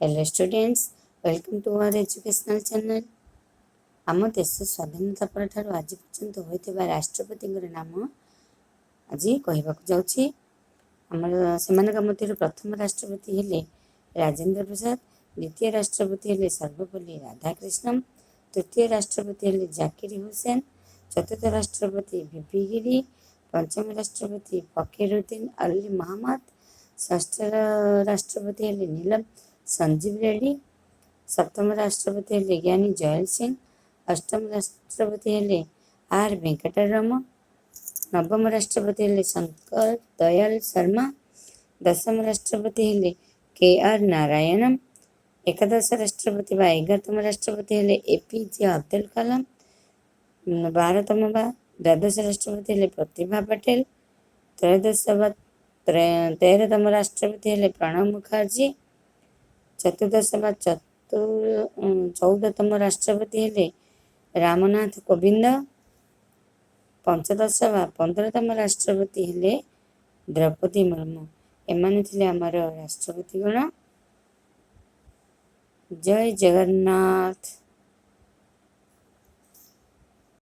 Hello students, welcome to our educational channel. ଆମ ଦେଶ ସ୍ୱାଧୀନତା ପରଠାରୁ ଆଜି ପର୍ଯ୍ୟନ୍ତ ହୋଇଥିବା ରାଷ୍ଟ୍ରପତିଙ୍କର ନାମ ଆଜି କହିବାକୁ ଯାଉଛି। ଆମର ସେମାନଙ୍କ ମଧ୍ୟରୁ ପ୍ରଥମ ରାଷ୍ଟ୍ରପତି ହେଲେ ରାଜେନ୍ଦ୍ର ପ୍ରସାଦ, ଦ୍ୱିତୀୟ ରାଷ୍ଟ୍ରପତି ହେଲେ ସର୍ବପଲ୍ଲୀ ରାଧାକ୍ରିଷ୍ଣନ, ତୃତୀୟ ରାଷ୍ଟ୍ରପତି ହେଲେ ଜାକିର ହୁସେନ, ଚତୁର୍ଥ ରାଷ୍ଟ୍ରପତି ଭିଭି ଗିରି, ପଞ୍ଚମ ରାଷ୍ଟ୍ରପତି ଫକିରୁଦ୍ଦିନ ଅଲି ମହମ୍ମଦ, ଷଷ୍ଠ ରାଷ୍ଟ୍ରପତି ହେଲେ ନୀଲମ ସଞ୍ଜୀବ ରେଡ୍ଡି, ସପ୍ତମ ରାଷ୍ଟ୍ରପତି ହେଲେ ଜ୍ଞାନୀ ଜୟଲ ସିଂ, ଅଷ୍ଟମ ରାଷ୍ଟ୍ରପତି ହେଲେ ଆର୍ ଭେଙ୍କଟରମଣ, ନବମ ରାଷ୍ଟ୍ରପତି ହେଲେ ଶଙ୍କର ଦୟାଲ ଶର୍ମା, ଦଶମ ରାଷ୍ଟ୍ରପତି ହେଲେ କେ ଆର୍ ନାରାୟଣନ, ଏକାଦଶ ରାଷ୍ଟ୍ରପତି ବା 11ତମ ରାଷ୍ଟ୍ରପତି ହେଲେ ଏପିଜେ ଅବଦୁଲ କଲାମ, 12ତମ ବା ଦ୍ୱାଦଶ ରାଷ୍ଟ୍ରପତି ହେଲେ ପ୍ରତିଭା ପଟେଲ, 13ତମ ରାଷ୍ଟ୍ରପତି ହେଲେ ପ୍ରଣବ ମୁଖାର୍ଜୀ, ଚତୁର୍ଦ୍ଦଶ ବା 14ତମ ରାଷ୍ଟ୍ରପତି ହେଲେ ରାମନାଥ କୋବିନ୍ଦ, ପଞ୍ଚଦଶ ବା 15ତମ ରାଷ୍ଟ୍ରପତି ହେଲେ ଦ୍ରୌପଦୀ ମୁର୍ମୁ। ଏମାନେ ଥିଲେ ଆମର ରାଷ୍ଟ୍ରପତିଗଣ। ଜୟ ଜଗନ୍ନାଥ।